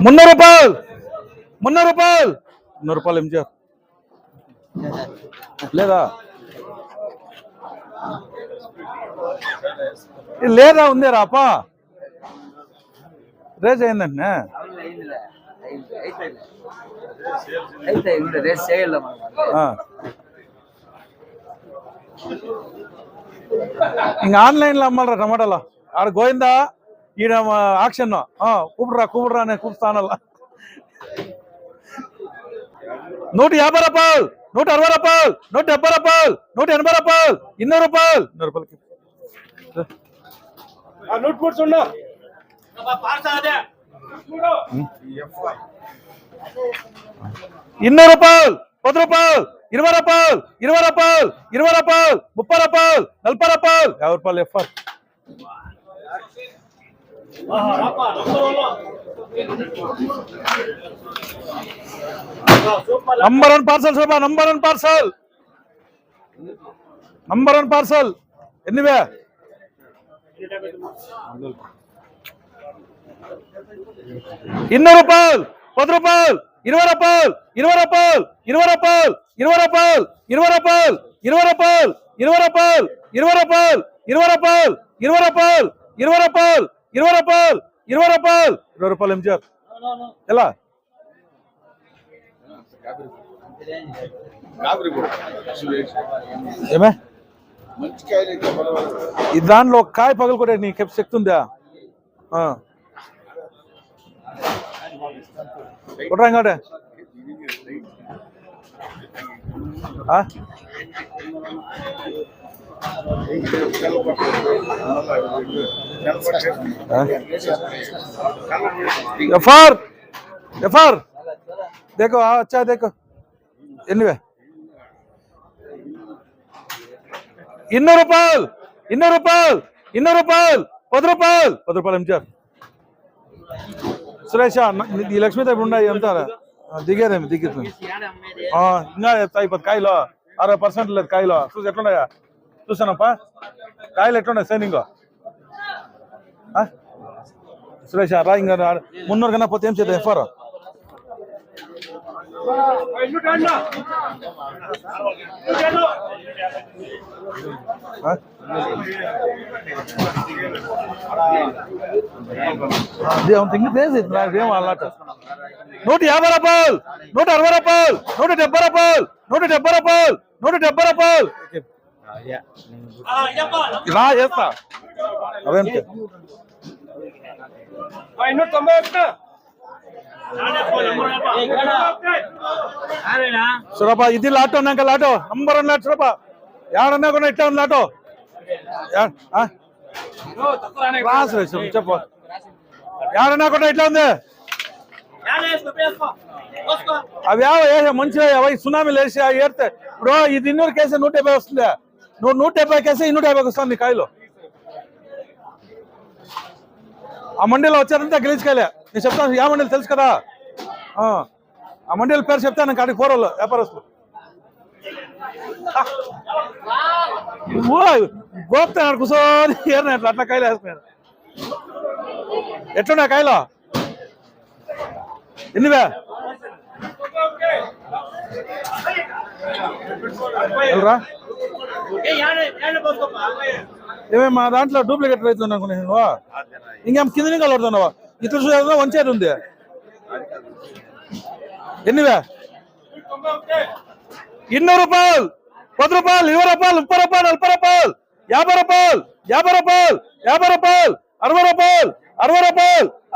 ₹300 ₹300 ఎంజీఆర్ లేదా లేదా ఉందే రాపా రేజ్ అయిందంటే ఇంక ఆన్లైన్లో అమ్మాలరా టమాటాలో ఆడ గోయిందా ఈడ ఆక్షన్ కూపుడురా నేను కూపుస్తానల్లా ₹150 ₹160 ₹170 ₹180 ₹200 ₹200 ₹10 ₹20 ₹20 ₹20 ₹30 ₹40 ₹50 ఎఫ్ఆర్ నంబర్ 1 పార్సల్ శోభా నంబర్ 1 పార్సల్ ఎన్నివే ₹200 ₹10 ₹20 ₹20 ₹20 ₹20 ₹20 ₹20 ఎంజీఆర్ ఎలా ఏమే దాంట్లో కాయ పగలు కూడా నీకు శక్తి ఉందా కొట్టరా ఇంకోటే ఎఫ్ఆర్ देखो अच्छा देखो ఎన్నివే ₹200 ₹10 ఎంజీఆర్ సురేష్ ఈ లక్ష్మీ తప్పు ఉన్నాయి అంటారా దిగేదేమి దిగుతుంది ఇంకా చెప్తా ఇప్పుడు కాయలు 60% లేదు కాయలు చూసి ఎట్లున్నాయా చూసానప్పా కాయలు ఎట్లున్నాయి సైనింగ్ సురేష్ రా ఇంకా 300 కన్నా పోతే ఏం చేద్దాం ఎఫ్ఆర్ ఏం అన్నట్టు ₹150 ₹160 ₹170 ₹170 రా చేస్తా అవేంటి సురపా ఇది లాటో నాక లాటో నంబర్ 1 లాట్ సురపా ఎవరన్నా కూడా ఇట్లా ఉంది లాటో చెప్పు ఎవరన్నా కూడా ఇట్లా ఉంది అవి మంచిగా అవి సునామీలు వేసి ఏడితే ఇప్పుడు ఇది 200 కేసే 150 వస్తుంది నువ్వు 170 కేసే 250 వస్తుంది కాయలు ఆ మండీలో వచ్చారంటే గెలిచుకోలే నేను చెప్తాను ఏ మండీలు తెలుసు కదా ఆ మండీల పేరు చెప్తాను కాడికి పోరోళ్ళు వ్యాపారస్తులు గోపుతాను కూర్చొని ఏరినట్లు అట్లా కాయలు వేస్తున్నాను ఎట్లున్నా కాయలు ఎన్నివే ఏమే మా దాంట్లో డూప్లికేట్ రైతులు అనుకున్నాను ఇంకేం కింద నుంచి కొడుతున్నావా ఇతర చూడ వంచేది ఉంది ఎన్నివే ₹200 ₹10 ₹20 ₹30 ₹40 ₹50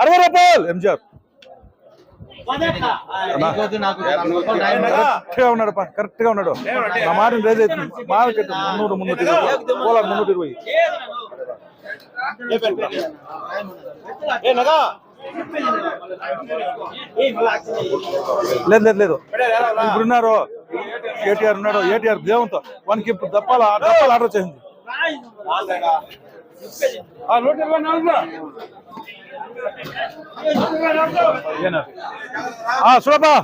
₹60 ఎంజీఆర్ కరెక్ట్ గా ఉన్నాడు నా మాట రేజ్ అవుతుంది మార్కెట్ 300 పోలార్ 320 లేదు లేదు లేదు ఇప్పుడున్నారు ఏటీఆర్ ఉన్నాడు ఏటీఆర్ దేవుంతో వానికి ఇప్పుడు దప్పాలు ఆర్డర్ చేసింది సులభా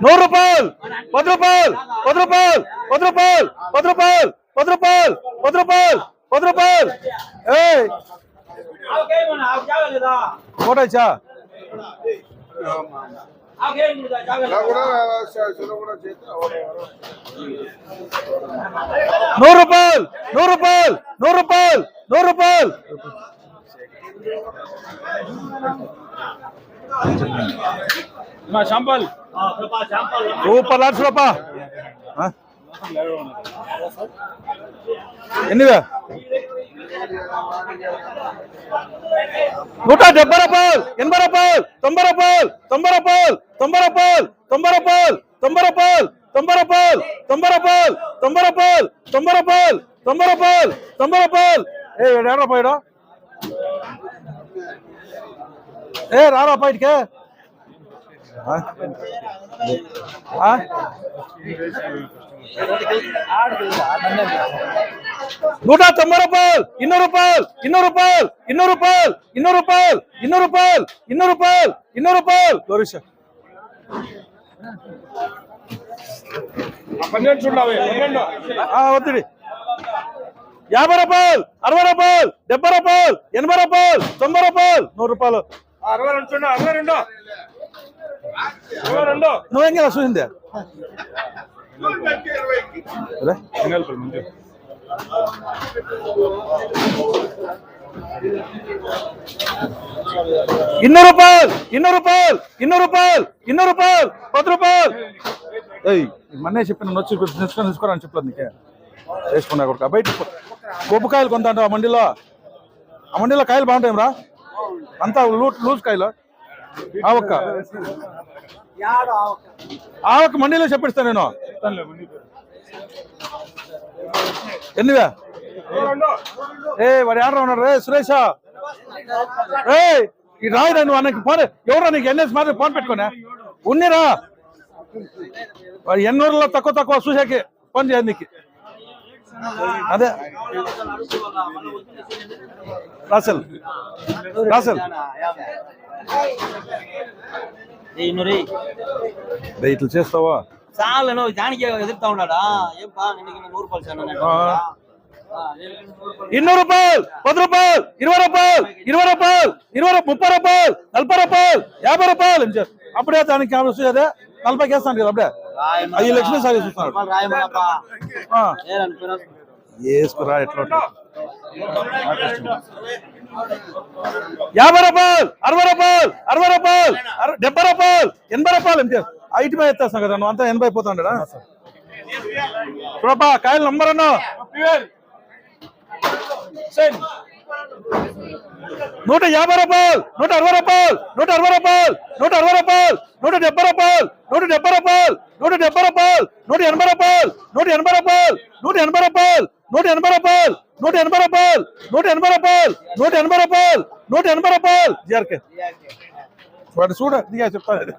₹100 ₹10 ₹10 ₹10 ₹10 ₹10 10 రూపాయలు 10 రూపాయలు 10 రూపాయలు ఏయ్ ఫోటో ఇచ్చా 100 రూపాయలు 100 రూపాయలు 100 రూపాయలు 100 రూపాయలు సూపర్ లాట్స్ రూపా ఎన్నివే 170 రూపాయలు 80 రూపాయలు 90 రూపాయలు 90 రూపాయలు 90 రూపాయలు 90 రూపాయలు 90 రూపాయలు 90 రూపాయలు 90 రూపాయలు 90 రూపాయలు 90 రూపాయలు 90 రూపాయలు 90 రూపాయలు ఏ 7 రూపాయలు ఏ రారా బయటికే 190 రూపాయలు 200 రూపాయలు 200 రూపాయలు 200 రూపాయలు 200 రూపాయలు 200 రూపాయలు 200 రూపాయలు 200 రూపాయలు గౌరీష్ వద్దుడి 50 రూపాయలు 60 రూపాయలు 70 రూపాయలు 80 రూపాయలు 90 రూపాయలు 100 రూపాయలు 62 నువ్వేం కదా చూసిందే ఇన్నూరు రూపాయలు 200 రూపాయలు 200 రూపాయలు 200 రూపాయలు 10 రూపాయలు మన్నే చెప్పిన నొచ్చి తెచ్చుకొని తీసుకోరని చెప్పలేదు నీకే వేసుకున్నా కొడుక బయట కొబ్బుకాయలు కొంత ఆ మండీలో కాయలు బాగుంటాయి రా అంతా లూజ్ కాయలు ఆవక్క మండీలో చెప్పిస్తా నేను ఎన్నివే ఏ వాడు ఆర్డర్ ఉన్నాడు రే సురేష రే ఈ రాయిరా నువ్వు అన్నకి ఫోన్ ఎవరో నీకు ఎన్ఎస్ మాత్రం ఫోన్ పెట్టుకున్నా ఉన్నిరా వాడు ఎన్నూరులో తక్కువ చూసాకి ఫోన్ చేయండి నీకు అదే రాసెల్ ఇట్లా చేస్తావా చాలా దానికి ఎదురుతా ఉన్నాడా ఏం బా 100 రూపాయలు 200 రూపాయలు 10 రూపాయలు 20 రూపాయలు 20 రూపాయలు 30 రూపాయలు 40 రూపాయలు 50 రూపాయలు అప్పుడే దానికి అదే 40 వేస్తాను కదా అప్పుడే 5 లక్షలు సాగి చూస్తున్నాడు వేసుకురా ఎట్లా 50 రూపాయలు 60 రూపాయలు 60 రూపాయలు 70 రూపాయలు 80 రూపాయలు ఐటీ మీద ఎత్తేస్తాం కదా నువ్వు అంతా 80 అయిపోతాడా చూడపా కాయలు నంబర్ అన్నా 150 రూపాయలు 160 రూపాయలు 160 రూపాయలు 160 రూపాయలు 170 రూపాయలు 170 రూపాయలు 170 రూపాయలు 180 రూపాయలు 180 రూపాయలు 180 రూపాయలు 180 రూపాయలు 180 రూపాయలు 180 రూపాయలు 180 రూపాయలు 180 రూపాయలు జీఆర్కే వాడు చూడ దిగా చెప్తాను 80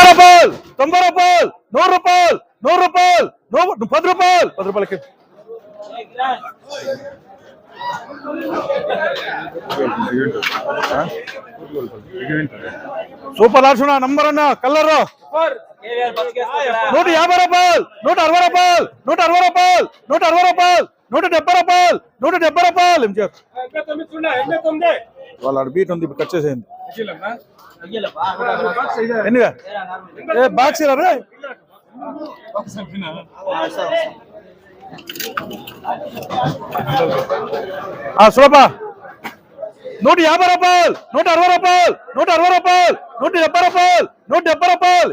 రూపాయలు 90 రూపాయలు 100 రూపాయలు 100 రూపాయలు 10 రూపాయలు 10 రూపాయలకి సూపర్ లాడ్స్ నంబర్ అన్న కలర్ 150 రూపాయలు 160 రూపాయలు 160 రూపాయలు 160 రూపాయలు 170 రూపాయలు 170 రూపాయలు ఏం చేస్తారు వాళ్ళ బీట్ ఉంది ఇప్పుడు కట్ చేసేయండి ఎన్నిగా ఏ బాక్స్ రే సులభ 150 రూపాయలు 160 రూపాయలు 160 రూపాయలు 170 రూపాయలు 170 రూపాయలు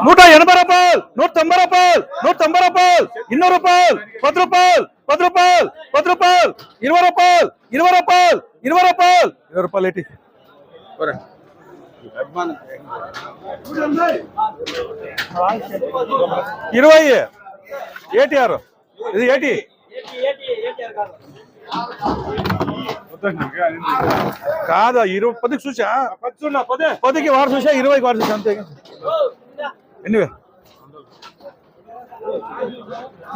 నూట 80 రూపాయలు 190 రూపాయలు 190 రూపాయలు 200 రూపాయలు 10 రూపాయలు 10 రూపాయలు 10 రూపాయలు 20 రూపాయలు 20 రూపాయలు 20 రూపాయలు 20 రూపాయలు ఏంటి 20 86 ఇది 80 కాదు 20 చూసా 10కి వారు చూసా 20కి వారు చూసా అంతే ఎన్నివే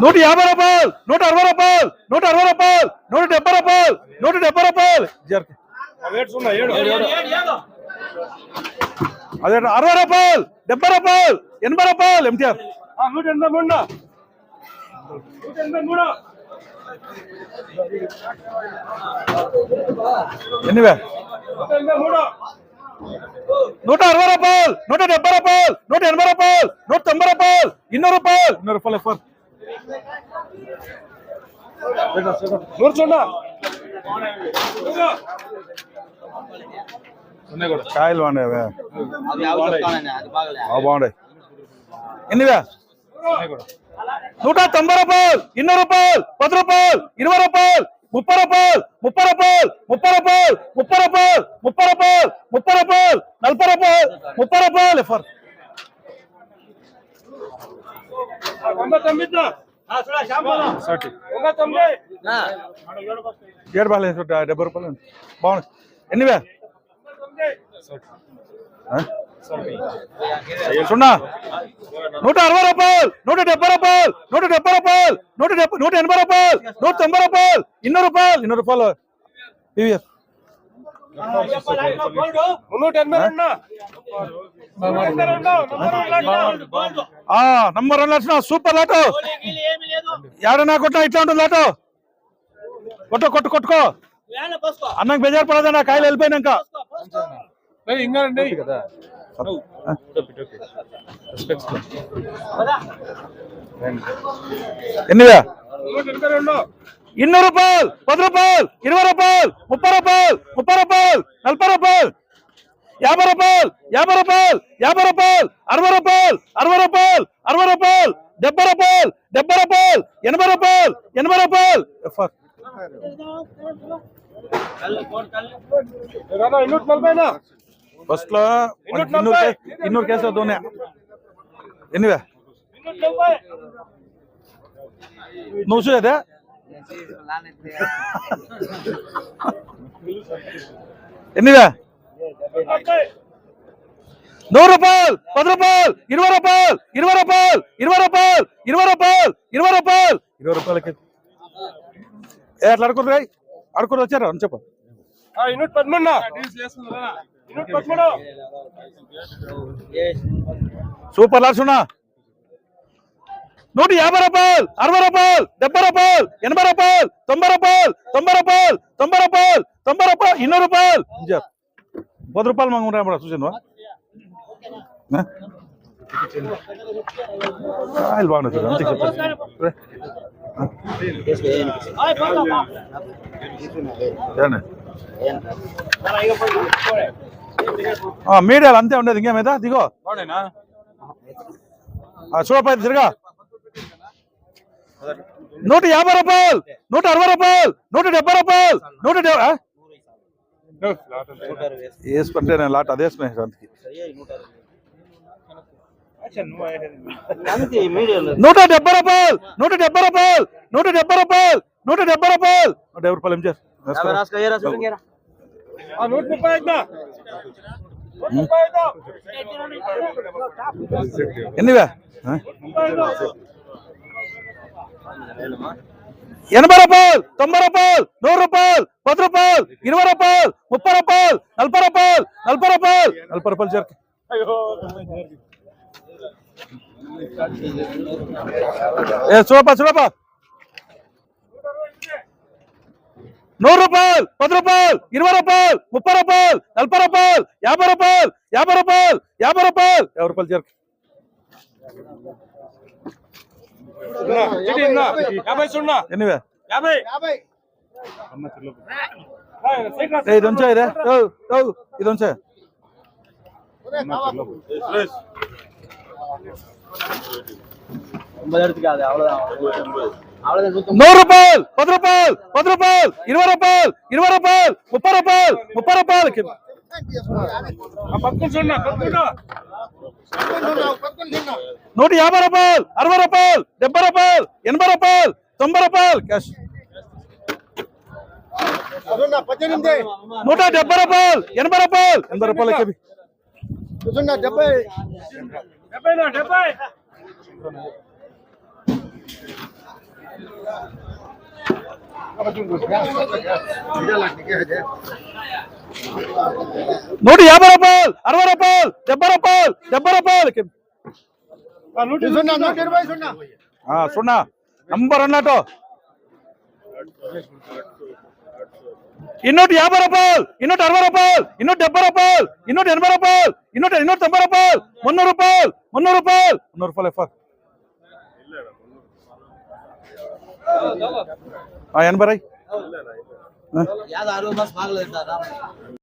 150 రూపాయలు 160 రూపాయలు 160 రూపాయలు 170 రూపాయలు 170 రూపాయలు అదే 60 రూపాయలు 70 రూపాయలు 80 రూపాయలు ఎంటీఆర్ 183 ఎన్నివే 160 రూపాయలు 170 రూపాయలు 180 రూపాయలు 190 రూపాయలు 200 రూపాయలు 200 రూపాయలు ఎఫర్ కాయలు బాగున్నాయి బాగున్నాయి ఎన్నివే 190 రూపాయలు 200 రూపాయలు 10 రూపాయలు 20 రూపాయలు 30 రూపాయలు 30 రూపాయలు 30 రూపాయలు 30 రూపాయలు 30 రూపాయలు 30 రూపాయలు 40 రూపాయలు 30 రూపాయలు ఎఫర్ ఏడు బాగాలేదు 70 రూపాయలు బాగున్నాయి ఎన్నివే 160 రూపాయలు 170 రూపాయలు 170 రూపాయలు 180 రూపాయలు 190 రూపాయలు 200 రూపాయలు 200 రూపాయలు పీవీఎస్ నంబర్ 1 లాట్ సూపర్ లాటో ఏడన్నా కొట్టినా ఇట్లా ఉంటుంది లాటో కొట్టుకో అన్నకు బెజారు పడదన్నా కాయలు వెళ్ళిపోయినాక ఎన్నివే 200 రూపాయలు 10 రూపాయలు 20 రూపాయలు 30 రూపాయలు 30 రూపాయలు 40 రూపాయలు 50 రూపాయలు 50 రూపాయలు 50 రూపాయలు 60 రూపాయలు 60 రూపాయలు 60 రూపాయలు 70 రూపాయలు 70 రూపాయలు 80 రూపాయలు 80 రూపాయలు ఫస్ట్ లో 200 కేసు దోనే ఎన్నివే నువ్వు చూసేదే ఎన్నివే 100 రూపాయలు 10 రూపాయలు 20 రూపాయలు 20 రూపాయలు 20 రూపాయలు 20 రూపాయలు 20 రూపాయలు 20 రూపాయలకి ఎట్లా అడుకురు వచ్చారు అని చెప్పు సూపర్ లాడ్సున్నా 150 రూపాయలు 60 రూపాయలు 70 రూపాయలు 80 రూపాయలు 90 రూపాయలు 90 రూపాయలు 90 రూపాయలు 90 రూపాయలు 200 రూపాయలు 10 రూపాయలు మంగుంటా చూసాను కాయలు బాగున్నాయి అంతే చెప్పండి మీడియాలు అంతే ఉండేది ఇంకేమైతే దిగో చూడపోయి తిరగా 150 రూపాయలు 160 రూపాయలు 170 రూపాయలు 170 వేసుకుంటే నేను లాట్ అదే వేసుకున్నాను అందుకే 170 రూపాయలు 170 రూపాయలు 170 రూపాయలు 170 రూపాయలు 150 రూపాయలు ఏం చేస్తారు ఎన్నివే 80 రూపాయలు 90 రూపాయలు 100 రూపాయలు 10 రూపాయలు 20 రూపాయలు 30 రూపాయలు 40 రూపాయలు 40 రూపాయలు 40 రూపాయలు చేరక చూడపా 100 రూపాయలు 10 రూపాయలు 20 రూపాయలు 30 రూపాయలు 40 రూపాయలు 50 రూపాయలు 50 రూపాయలు 50 రూపాయలు 50 రూపాయలు చేరక ఎన్నివే ఇది ఉంచా ఇదే ఇది ఉంచా 100 రూపాయలు 10 రూపాయలు 10 రూపాయలు 20 రూపాయలు 20 రూపాయలు 30 రూపాయలు 30 రూపాయలు 150 రూపాయలు 60 రూపాయలు 70 రూపాయలు 80 రూపాయలు 90 రూపాయలు క్యాష్ అదున్నా 18 170 రూపాయలు 80 రూపాయలు 80 రూపాయలు కేబీ అదున్నా 70 150 రూపాయలు 60 రూపాయలు 70 రూపాయలు 70 రూపాయలు కేబీ సున్నా 120 సున్నా సున్నా నంబర్ అన్నట్టు 250 రూపాయలు 260 రూపాయలు 270 రూపాయలు 280 రూపాయలు 290 రూపాయలు 300 రూపాయలు 300 రూపాయలు 300 రూపాయలు ఎఫర్ 80 ಯಾವ್ದು 60 ಬಸ್ ಬಾಗ್ಲ ಇದ್ದಾರಾ